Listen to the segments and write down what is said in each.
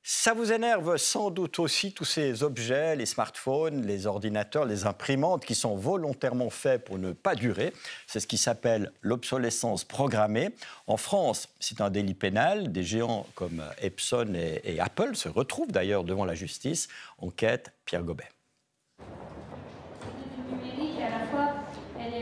Ça vous énerve sans doute aussi tous ces objets, les smartphones, les ordinateurs, les imprimantes qui sont volontairement faits pour ne pas durer. C'est ce qui s'appelle l'obsolescence programmée. En France, c'est un délit pénal. Des géants comme Epson et Apple se retrouvent d'ailleurs devant la justice. Enquête Pierre Gobet.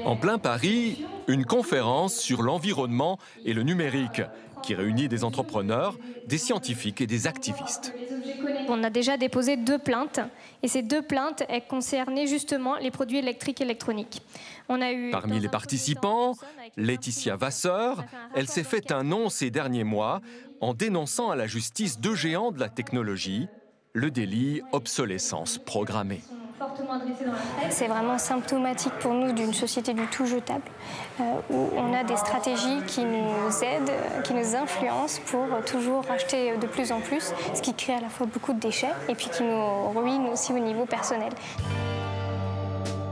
En plein Paris, une conférence sur l'environnement et le numérique qui réunit des entrepreneurs, des scientifiques et des activistes. On a déjà déposé 2 plaintes et ces 2 plaintes elles concernaient justement les produits électriques et électroniques. Parmi les participants, Laetitia Vasseur, elle s'est fait un nom ces derniers mois en dénonçant à la justice 2 géants de la technologie, le délit obsolescence programmée. C'est vraiment symptomatique pour nous d'une société du tout jetable, où on a des stratégies qui nous aident, qui nous influencent pour toujours acheter de plus en plus, ce qui crée à la fois beaucoup de déchets et puis qui nous ruine aussi au niveau personnel.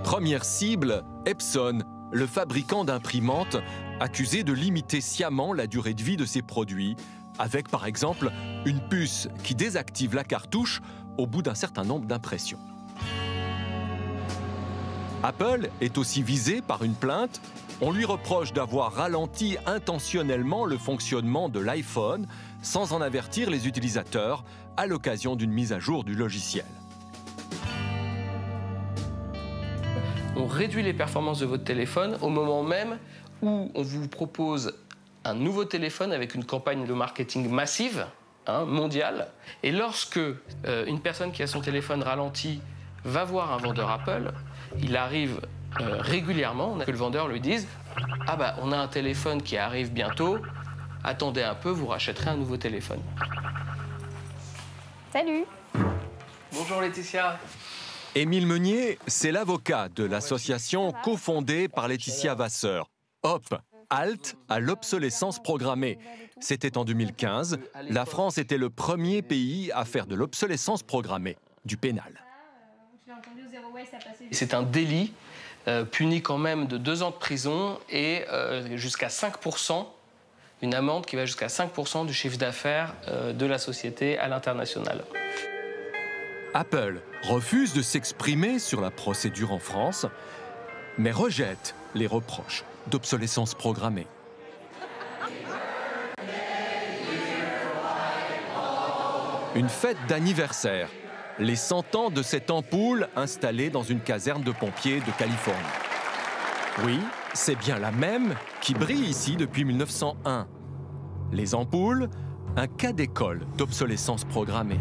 Première cible, Epson, le fabricant d'imprimantes, accusé de limiter sciemment la durée de vie de ses produits, avec par exemple une puce qui désactive la cartouche au bout d'un certain nombre d'impressions. Apple est aussi visé par une plainte. On lui reproche d'avoir ralenti intentionnellement le fonctionnement de l'iPhone sans en avertir les utilisateurs à l'occasion d'une mise à jour du logiciel. On réduit les performances de votre téléphone au moment même où on vous propose un nouveau téléphone avec une campagne de marketing massive, mondiale. Et lorsque une personne qui a son téléphone ralenti va voir un vendeur Apple, il arrive régulièrement que le vendeur lui dise « Ah bah, on a un téléphone qui arrive bientôt, attendez un peu, vous rachèterez un nouveau téléphone. » Salut! Bonjour Laetitia. Émile Meunier, c'est l'avocat de l'association cofondée par Laetitia Vasseur. HOP, Halte à l'obsolescence programmée. C'était en 2015. La France était le premier pays à faire de l'obsolescence programmée, du pénal. C'est un délit puni quand même de 2 ans de prison et jusqu'à 5%, une amende qui va jusqu'à 5% du chiffre d'affaires de la société à l'international. Apple refuse de s'exprimer sur la procédure en France, mais rejette les reproches d'obsolescence programmée. Une fête d'anniversaire. Les 100 ans de cette ampoule installée dans une caserne de pompiers de Californie. Oui, c'est bien la même qui brille ici depuis 1901. Les ampoules, un cas d'école d'obsolescence programmée.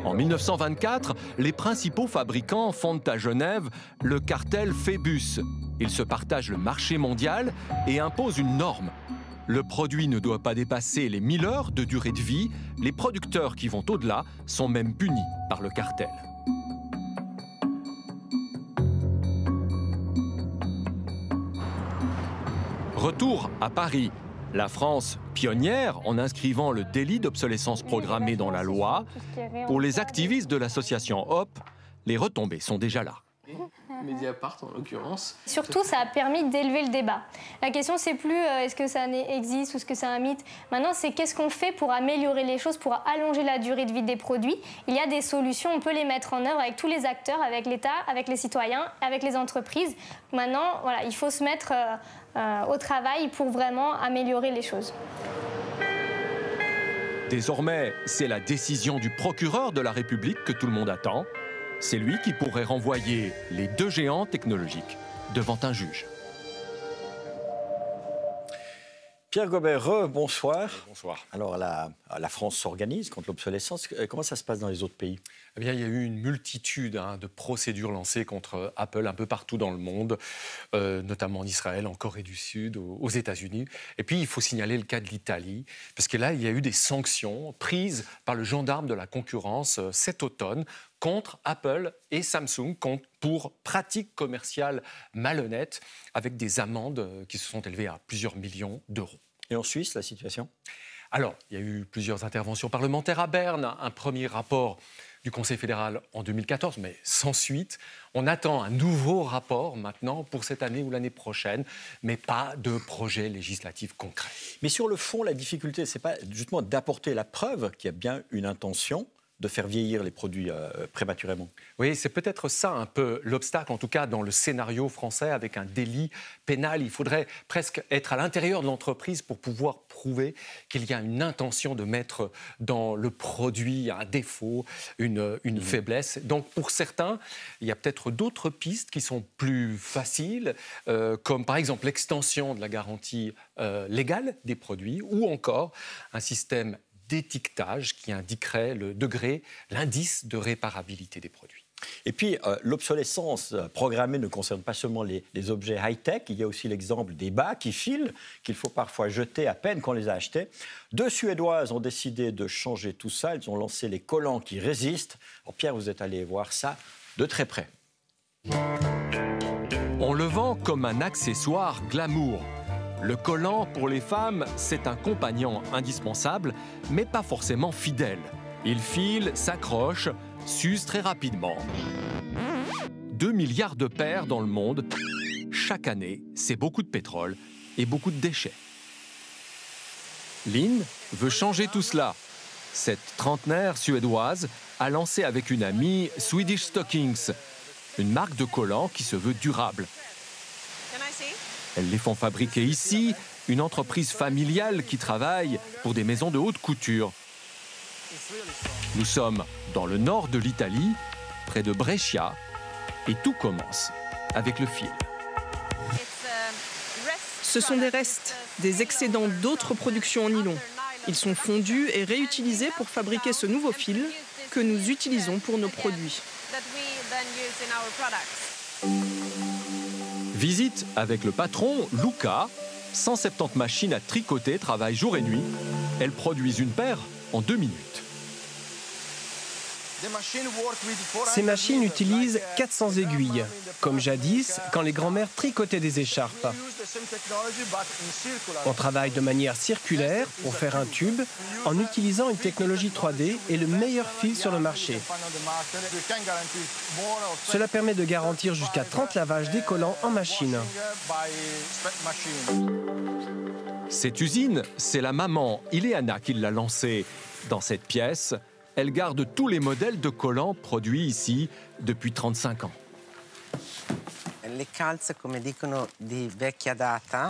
En 1924, les principaux fabricants fondent à Genève le cartel Phébus. Ils se partagent le marché mondial et imposent une norme. Le produit ne doit pas dépasser les 1000 heures de durée de vie. Les producteurs qui vont au-delà sont même punis par le cartel. Retour à Paris. La France, pionnière en inscrivant le délit d'obsolescence programmée dans la loi. Pour les activistes de l'association HOP, les retombées sont déjà là. Mediapart en l'occurrence. Surtout, ça a permis d'élever le débat. La question, c'est plus est-ce que ça existe ou est-ce que c'est un mythe. Maintenant, c'est qu'est-ce qu'on fait pour améliorer les choses, pour allonger la durée de vie des produits. Il y a des solutions, on peut les mettre en œuvre avec tous les acteurs, avec l'État, avec les citoyens, avec les entreprises. Maintenant, voilà, il faut se mettre au travail pour vraiment améliorer les choses. Désormais, c'est la décision du procureur de la République que tout le monde attend. C'est lui qui pourrait renvoyer les 2 géants technologiques devant un juge. Pierre Gobet, bonsoir. Bonsoir. Alors, la France s'organise contre l'obsolescence. Comment ça se passe dans les autres pays? Eh bien, il y a eu une multitude de procédures lancées contre Apple un peu partout dans le monde, notamment en Israël, en Corée du Sud, aux États-Unis. Et puis, il faut signaler le cas de l'Italie, parce que là, il y a eu des sanctions prises par le gendarme de la concurrence cet automne contre Apple et Samsung pour pratiques commerciales malhonnêtes, avec des amendes qui se sont élevées à plusieurs millions d'euros. Et en Suisse, la situation? Alors, il y a eu plusieurs interventions parlementaires à Berne, un premier rapport du Conseil fédéral en 2014, mais sans suite. On attend un nouveau rapport maintenant pour cette année ou l'année prochaine, mais pas de projet législatif concret. Mais sur le fond, la difficulté, ce n'est pas justement d'apporter la preuve qu'il y a bien une intention de faire vieillir les produits prématurément. Oui, c'est peut-être ça un peu l'obstacle, en tout cas dans le scénario français, avec un délit pénal. Il faudrait presque être à l'intérieur de l'entreprise pour pouvoir prouver qu'il y a une intention de mettre dans le produit un défaut, une faiblesse. Donc pour certains, il y a peut-être d'autres pistes qui sont plus faciles, comme par exemple l'extension de la garantie légale des produits, ou encore un système d'étiquetage qui indiquerait le degré, l'indice de réparabilité des produits. Et puis, l'obsolescence programmée ne concerne pas seulement les objets high-tech. Il y a aussi l'exemple des bas qui filent, qu'il faut parfois jeter à peine qu'on les a achetés. 2 Suédoises ont décidé de changer tout ça. Elles ont lancé les collants qui résistent. Alors, Pierre, vous êtes allé voir ça de très près. On le vend comme un accessoire glamour. Le collant, pour les femmes, c'est un compagnon indispensable, mais pas forcément fidèle. Il file, s'accroche, s'use très rapidement. 2 milliards de paires dans le monde. Chaque année, c'est beaucoup de pétrole et beaucoup de déchets. Lynn veut changer tout cela. Cette trentenaire suédoise a lancé avec une amie Swedish Stockings, une marque de collants qui se veut durable. Elles les font fabriquer ici, une entreprise familiale qui travaille pour des maisons de haute couture. Nous sommes dans le nord de l'Italie, près de Brescia, et tout commence avec le fil. Ce sont des restes, des excédents d'autres productions en nylon. Ils sont fondus et réutilisés pour fabriquer ce nouveau fil que nous utilisons pour nos produits. Visite avec le patron, Luca. 170 machines à tricoter travaillent jour et nuit. Elles produisent une paire en 2 minutes. Ces machines utilisent 400 aiguilles, comme jadis quand les grands-mères tricotaient des écharpes. On travaille de manière circulaire pour faire un tube en utilisant une technologie 3D et le meilleur fil sur le marché. Cela permet de garantir jusqu'à 30 lavages des collants en machine. Cette usine, c'est la maman Ileana qui l'a lancée. Dans cette pièce, elle garde tous les modèles de collants produits ici depuis 35 ans.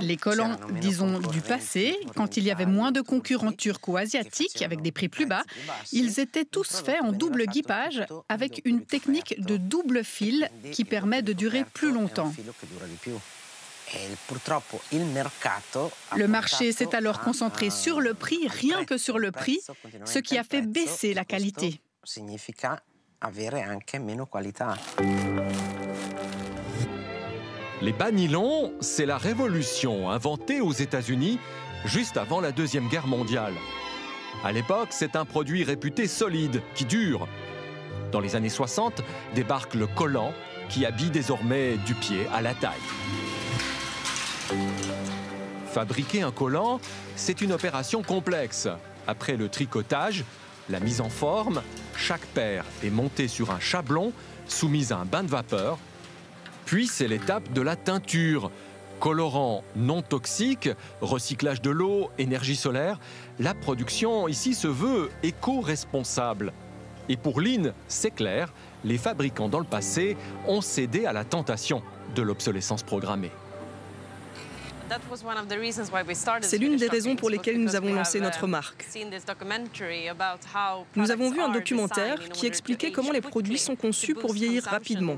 Les collants, disons, du passé, quand il y avait moins de concurrents turcs ou asiatiques avec des prix plus bas, ils étaient tous faits en double guipage avec une technique de double fil qui permet de durer plus longtemps. Le marché s'est alors concentré sur le prix, rien que sur le prix, ce qui a fait baisser la qualité. Les bas nylons, c'est la révolution inventée aux États-Unis juste avant la Deuxième Guerre mondiale. À l'époque, c'est un produit réputé solide, qui dure. Dans les années 60, débarque le collant, qui habille désormais du pied à la taille. Fabriquer un collant, c'est une opération complexe. Après le tricotage, la mise en forme, chaque paire est montée sur un chablon, soumise à un bain de vapeur. Puis c'est l'étape de la teinture. Colorant non toxique, recyclage de l'eau, énergie solaire. La production ici se veut éco-responsable. Et pour Lynn, c'est clair, les fabricants dans le passé ont cédé à la tentation de l'obsolescence programmée. C'est l'une des raisons pour lesquelles nous avons lancé notre marque. Nous avons vu un documentaire qui expliquait comment les produits sont conçus pour vieillir rapidement,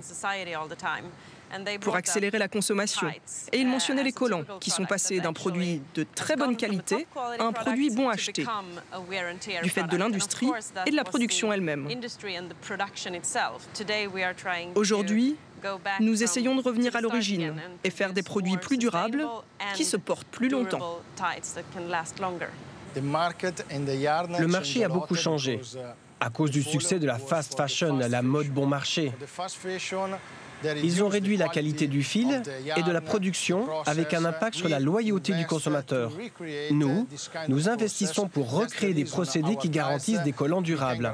pour accélérer la consommation. Et il mentionnait les collants, qui sont passés d'un produit de très bonne qualité à un produit bon acheté, du fait de l'industrie et de la production elle-même. Aujourd'hui, nous essayons de revenir à l'origine et faire des produits plus durables qui se portent plus longtemps. Le marché a beaucoup changé à cause du succès de la fast fashion, la mode bon marché. Ils ont réduit la qualité du fil et de la production avec un impact sur la loyauté du consommateur. Nous investissons pour recréer des procédés qui garantissent des collants durables.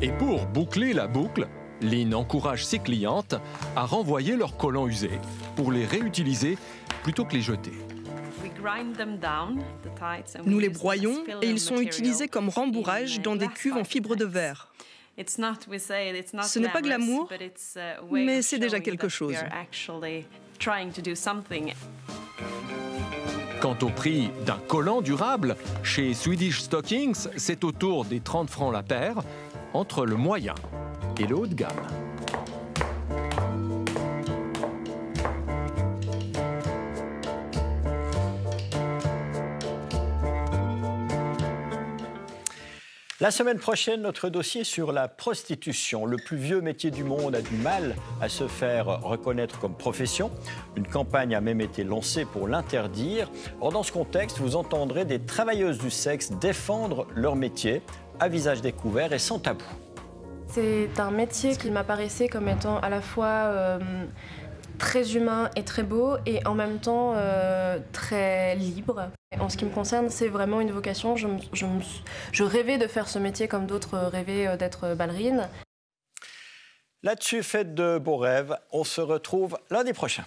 Et pour boucler la boucle, Lynn encourage ses clientes à renvoyer leurs collants usés pour les réutiliser plutôt que les jeter. Nous les broyons et ils sont utilisés comme rembourrage dans des cuves en fibre de verre. Ce n'est pas glamour, mais c'est déjà quelque chose. Quant au prix d'un collant durable, chez Swedish Stockings, c'est autour des 30 francs la paire, entre le moyen et le haut de gamme. La semaine prochaine, notre dossier sur la prostitution. Le plus vieux métier du monde a du mal à se faire reconnaître comme profession. Une campagne a même été lancée pour l'interdire. Or, dans ce contexte, vous entendrez des travailleuses du sexe défendre leur métier à visage découvert et sans tabou. C'est un métier qui m'apparaissait comme étant à la fois très humain et très beau et en même temps très libre. En ce qui me concerne, c'est vraiment une vocation. Je rêvais de faire ce métier comme d'autres rêvaient d'être ballerine. Là-dessus, faites de beaux rêves. On se retrouve lundi prochain.